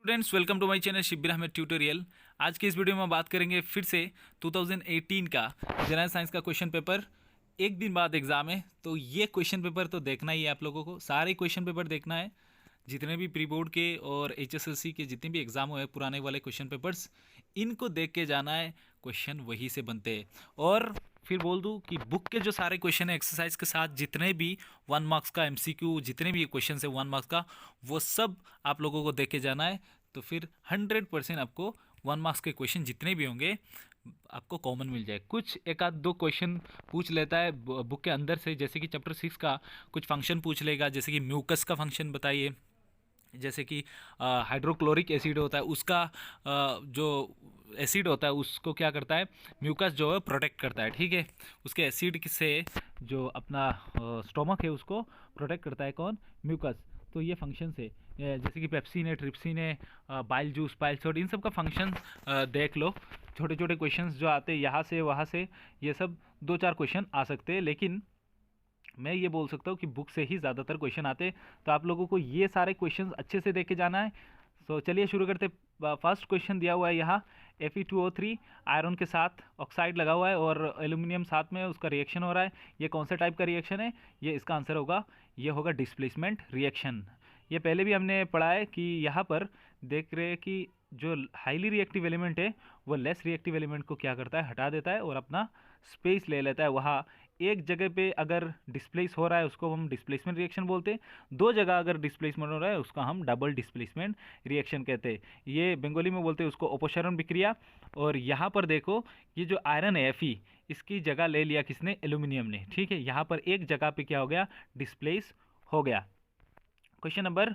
Students, welcome to my channel Shibbir Ahmed tutorial. आज के इस वीडियो में हम बात करेंगे फिर से 2018 का जनरल साइंस का क्वेश्चन पेपर। एक दिन बाद एग्ज़ाम है तो ये क्वेश्चन पेपर तो देखना ही है आप लोगों को। सारे क्वेश्चन पेपर देखना है, जितने भी प्री बोर्ड के और एचएसएलसी के जितने भी एग्ज़ाम हुए पुराने वाले क्वेश्चन पेपर्स, इनको देख के जाना है। क्वेश्चन वही से बनते हैं। और फिर बोल दूं कि बुक के जो सारे क्वेश्चन है एक्सरसाइज के साथ, जितने भी 1 मार्क्स का एमसीक्यू, जितने भी क्वेश्चन है 1 मार्क्स का, वो सब आप लोगों को देख के जाना है। तो फिर 100% आपको 1 मार्क्स के क्वेश्चन जितने भी होंगे आपको कॉमन मिल जाए। कुछ एक आध दो क्वेश्चन पूछ लेता है बुक के अंदर से, जैसे कि चैप्टर 6 का कुछ फंक्शन पूछ लेगा, जैसे कि म्यूकस का फंक्शन बताइए। जैसे कि हाइड्रोक्लोरिक एसिड होता है, उसका जो एसिड होता है उसको क्या करता है, म्यूकस जो है प्रोटेक्ट करता है। ठीक है, उसके एसिड से जो अपना स्टोमक है उसको प्रोटेक्ट करता है कौन, म्यूकस। तो ये फंक्शन है, जैसे कि पेप्सिन है, ट्रिप्सिन है, बाइल जूस, बाइल सॉल्ट, इन सब का फंक्शन देख लो। छोटे छोटे क्वेश्चंस जो आते हैं यहाँ से वहाँ से, ये सब 2-4 क्वेश्चन आ सकते हैं, लेकिन मैं ये बोल सकता हूँ कि बुक से ही ज़्यादातर क्वेश्चन आते हैं। तो आप लोगों को ये सारे क्वेश्चन अच्छे से देख के जाना है। सो चलिए शुरू करते। फर्स्ट क्वेश्चन दिया हुआ है यहाँ, Fe2O3 आयरन के साथ ऑक्साइड लगा हुआ है और एल्यूमिनियम साथ में, उसका रिएक्शन हो रहा है। ये कौन सा टाइप का रिएक्शन है, ये इसका आंसर होगा, ये होगा डिस्प्लेसमेंट रिएक्शन। ये पहले भी हमने पढ़ा है कि यहाँ पर देख रहे हैं कि जो हाईली रिएक्टिव एलिमेंट है वो लेस रिएक्टिव एलिमेंट को क्या करता है, हटा देता है और अपना स्पेस ले लेता है। वहाँ एक जगह पे अगर डिस्प्लेस हो रहा है उसको हम डिस्प्लेसमेंट रिएक्शन बोलते हैं, 2 जगह अगर डिस्प्लेसमेंट हो रहा है उसका हम डबल डिस्प्लेसमेंट रिएक्शन कहते हैं। ये बंगाली में बोलते हैं उसको अपक्षरण विक्रिया। और यहाँ पर देखो, ये जो आयरन है Fe, इसकी जगह ले लिया किसने, एल्यूमिनियम ने। ठीक है, यहाँ पर एक जगह पे क्या हो गया, डिस्प्लेस हो गया। क्वेश्चन नंबर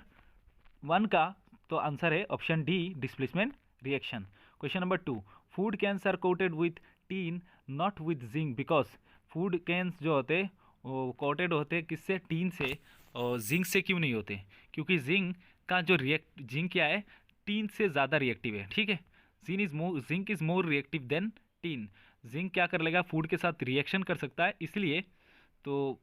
1 का तो आंसर है option D, displacement reaction. Question number 2, food cans are coated with tin not with zinc because. Food cans जो होते वो कोटेड होते किससे, टीन से, और जिंक से क्यों नहीं होते, क्योंकि जिंक का जो जिंक क्या है, टीन से ज़्यादा रिएक्टिव है। ठीक है, zinc is more reactive than tin. Zinc क्या कर लेगा, फूड के साथ रिएक्शन कर सकता है, इसलिए तो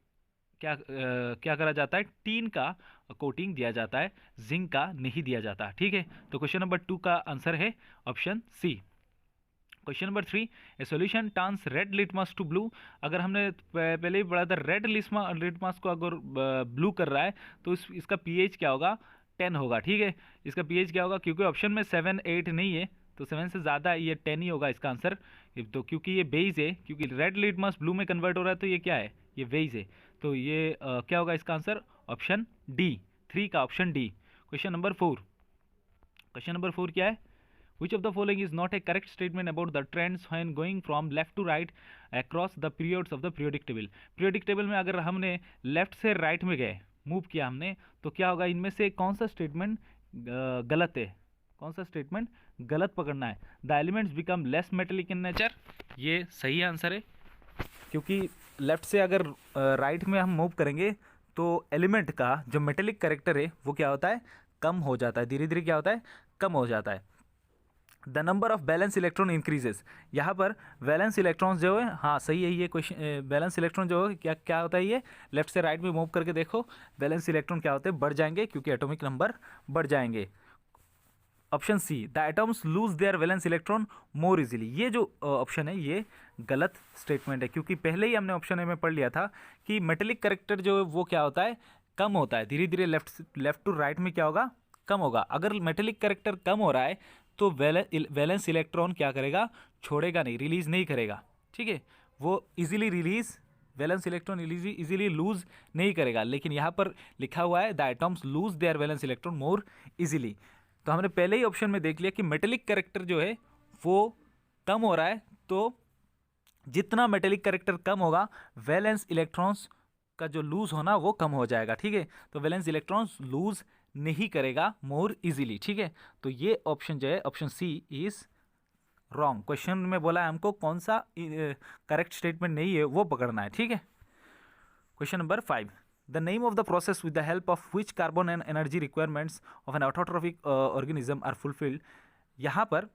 क्या करा जाता है, टीन का कोटिंग दिया जाता है, जिंक का नहीं दिया जाता। ठीक है, तो क्वेश्चन नंबर 2 का आंसर है option C. Question number 3, a solution turns red litmus to blue. अगर हमने पहले ही पढ़ा था, रेड लिटमस को अगर ब्लू कर रहा है तो इसका पीएच क्या होगा, 10 होगा। ठीक है, इसका पीएच क्या होगा, क्योंकि ऑप्शन में 7, 8 नहीं है तो 7 से ज़्यादा है, ये 10 ही होगा इसका आंसर। तो क्योंकि ये बेस है, क्योंकि रेड लिटमस ब्लू में कन्वर्ट हो रहा है तो ये क्या है, ये बेस है। तो ये क्या होगा इसका आंसर, ऑप्शन डी, 3 का option D. Question number 4, question number 4 क्या है, Which of the following is not a correct statement about the trends when going from left to right across the periods of the periodic table? Periodic table में अगर हमने left से right में गए, move किया हमने, तो क्या होगा, इनमें से कौन सा स्टेटमेंट गलत है, कौन सा स्टेटमेंट गलत पकड़ना है। The elements become less metallic in nature, ये सही आंसर है, क्योंकि लेफ्ट से अगर राइट में हम मूव करेंगे तो एलिमेंट का जो मेटेलिक करेक्टर है वो क्या होता है, कम हो जाता है, धीरे धीरे क्या होता है, कम हो जाता है। The number of balance electron increases, यहाँ पर वैलेंस इलेक्ट्रॉन्स जो है, हाँ सही है ये क्वेश्चन। बैलेंस इलेक्ट्रॉन जो है क्या क्या होता है, ये लेफ्ट से राइट में मूव करके देखो, बैलेंस इलेक्ट्रॉन क्या होते हैं, बढ़ जाएंगे, क्योंकि एटॉमिक नंबर बढ़ जाएंगे। Option C, the atoms lose their valence electron more easily. ये जो ऑप्शन है ये गलत स्टेटमेंट है, क्योंकि पहले ही हमने ऑप्शन ए में पढ़ लिया था कि मेटेलिक करेक्टर जो है वो क्या होता है, कम होता है, धीरे धीरे लेफ्ट टू राइट में क्या होगा, कम होगा। अगर मेटेलिक करेक्टर कम हो रहा है तो वैलेंस इलेक्ट्रॉन क्या करेगा, छोड़ेगा नहीं, रिलीज नहीं करेगा। ठीक है, वो easily release, valence electron easily lose नहीं करेगा। लेकिन यहाँ पर लिखा हुआ है the atoms lose their valence electron more easily. तो हमने पहले ही ऑप्शन में देख लिया कि मेटेलिक करेक्टर जो है वो कम हो रहा है, तो जितना मेटेलिक करेक्टर कम होगा वैलेंस इलेक्ट्रॉन्स का जो लूज होना वो कम हो जाएगा। ठीक है, तो वैलेंस इलेक्ट्रॉन्स लूज नहीं करेगा मोर इजीली। ठीक है, तो ये ऑप्शन जो है option C is wrong. Question में बोला है हमको कौन सा करेक्ट स्टेटमेंट नहीं है वो पकड़ना है। ठीक है, question number 5, the name of the process with the help of which carbon and energy requirements of an autotrophic organism are fulfilled. यहाँ पर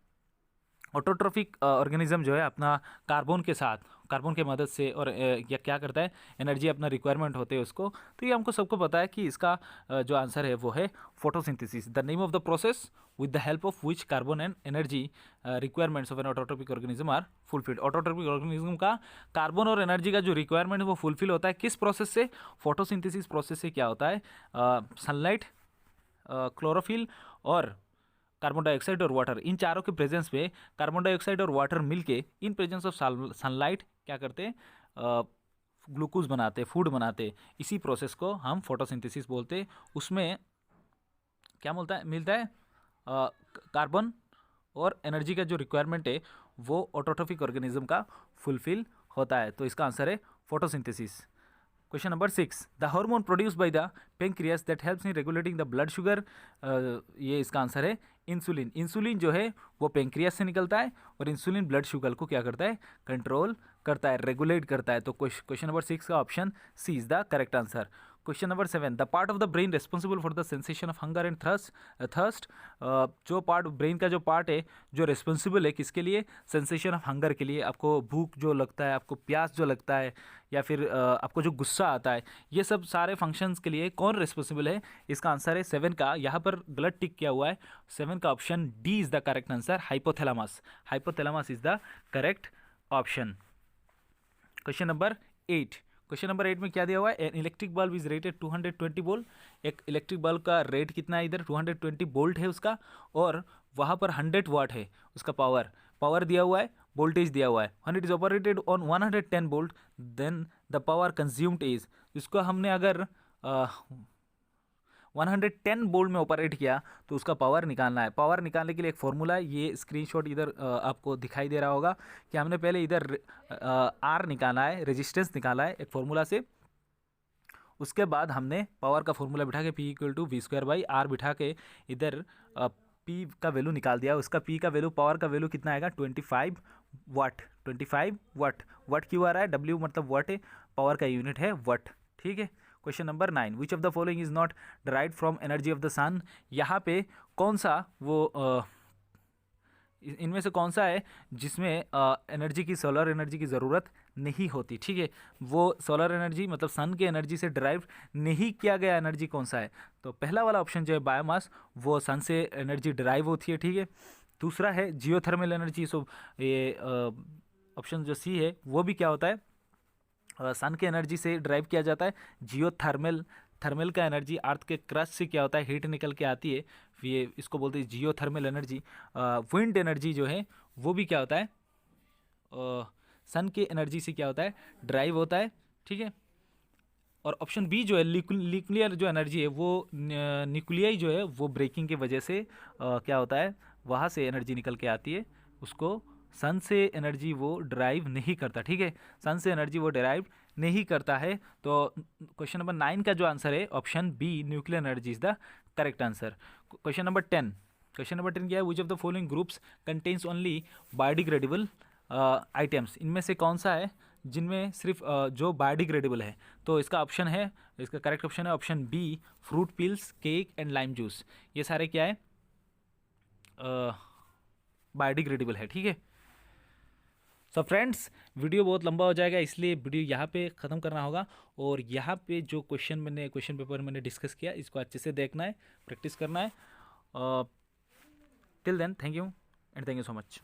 ऑटोट्रोफिक ऑर्गेनिज्म जो है अपना कार्बन के साथ, कार्बन के मदद से और या क्या करता है, एनर्जी अपना रिक्वायरमेंट होते हैं उसको। तो ये हमको सबको पता है कि इसका जो आंसर है वो है photosynthesis. The name of the process with the help of which carbon and energy requirements of an autotrophic organism are fulfilled. Autotrophic organism का कार्बन और एनर्जी का जो रिक्वायरमेंट है वो फुलफिल होता है किस प्रोसेस से? फोटोसिंथेसिस प्रोसेस से। क्या होता है? सनलाइट, क्लोरोफिल और कार्बन डाइऑक्साइड और वाटर, इन चारों के प्रेजेंस में कार्बन डाइऑक्साइड और वाटर मिलके इन प्रेजेंस ऑफ सनलाइट क्या करते हैं? ग्लूकोज बनाते, फूड बनाते। इसी प्रोसेस को हम फोटोसिंथेसिस बोलते हैं। उसमें क्या मिलता है कार्बन और एनर्जी का जो रिक्वायरमेंट है वो ऑटोट्रोफिक ऑर्गेनिज्म का फुलफिल होता है। तो इसका आंसर है photosynthesis. Question number 6, the hormone produce by the pancreas that helps in regulating the blood sugar. ये इसका आंसर है इंसुलिन। इंसुलिन जो है वो पेंक्रियास से निकलता है और इंसुलिन ब्लड शुगर को क्या करता है? कंट्रोल करता है, रेगुलेट करता है। तो क्वेश्चन नंबर 6 का option C is the correct answer. Question number 7, the part of the brain responsible for the sensation of hunger and thirst. जो पार्ट ब्रेन का जो पार्ट है जो रिस्पॉन्सिबल है किसके लिए? सेंसेशन ऑफ हंगर के लिए। आपको भूख जो लगता है, आपको प्यास जो लगता है, या फिर आपको जो गुस्सा आता है, ये सब सारे फंक्शंस के लिए कौन रिस्पॉन्सिबल है? इसका आंसर है 7 का, यहाँ पर गलत टिक किया हुआ है। 7 का option D is the correct answer, hypothalamus. Hypothalamus is the correct option. Question number 8, question number 8 में क्या दिया हुआ है? An electric bulb is rated 220 volt. एक इलेक्ट्रिक बल्ब का रेट कितना है? इधर 220 वोल्ट है उसका, और वहाँ पर 100 वाट है उसका पावर दिया हुआ है, वोल्टेज दिया हुआ है। When it is operated on 110 volt then the power consumed is. इसको हमने अगर 110 वोल्ट में ऑपरेट किया तो उसका पावर निकालना है। पावर निकालने के लिए एक फॉर्मूला है, ये स्क्रीनशॉट इधर आपको दिखाई दे रहा होगा कि हमने पहले इधर आर निकाला है, रेजिस्टेंस निकाला है एक फॉर्मूला से। उसके बाद हमने पावर का फॉर्मूला बिठा के P इक्वल टू V²/R बिठा के इधर P का वैल्यू निकाल दिया। उसका P का वैल्यू, पावर का वैल्यू कितना आएगा? 25 वाट। 25 वाट। वाट क्यों आ रहा है? W मतलब वाट है, पावर का यूनिट है वाट। ठीक है। Question number 9, which of the following is not derived from energy of the sun. यहाँ पे कौन सा वो इनमें से कौन सा है जिसमें एनर्जी की, सोलर एनर्जी की ज़रूरत नहीं होती? ठीक है, वो सोलर एनर्जी मतलब सन के एनर्जी से ड्राइव नहीं किया गया एनर्जी कौन सा है? तो पहला वाला ऑप्शन जो है बायोमास, वो सन से एनर्जी ड्राइव होती है। ठीक है। दूसरा है जियोथर्मल एनर्जी। सो ये ऑप्शन जो सी है वो भी क्या होता है? सन के एनर्जी से ड्राइव किया जाता है। जियोथर्मल, थर्मल का एनर्जी अर्थ के क्रस्ट से क्या होता है? हीट निकल के आती है, ये इसको बोलते हैं जियोथर्मल एनर्जी। विंड एनर्जी जो है वो भी क्या होता है? सन के एनर्जी से क्या होता है? ड्राइव होता है। ठीक है। और ऑप्शन बी जो है न्यूक्लियर जो एनर्जी है वो न्यूक्लियाई जो है वो ब्रेकिंग की वजह से क्या होता है? वहाँ से एनर्जी निकल के आती है, उसको सन से एनर्जी वो ड्राइव नहीं करता। ठीक है, सन से एनर्जी वो ड्राइव नहीं करता है। तो क्वेश्चन नंबर 9 का जो आंसर है option B, nuclear energy is the correct answer. Question number 10, question number 10 क्या है? Which of the following groups contains only biodegradable items. इनमें से कौन सा है जिनमें सिर्फ जो बायोडिग्रेडेबल है? तो इसका ऑप्शन है, इसका करेक्ट ऑप्शन है option B, fruit peels, cake and lime juice. ये सारे क्या है? बायोडिग्रेडेबल है। ठीक है। सो फ्रेंड्स, वीडियो बहुत लंबा हो जाएगा इसलिए वीडियो यहाँ पे ख़त्म करना होगा। और यहाँ पे जो क्वेश्चन पेपर मैंने डिस्कस किया इसको अच्छे से देखना है, प्रैक्टिस करना है। Till then, thank you and thank you so much.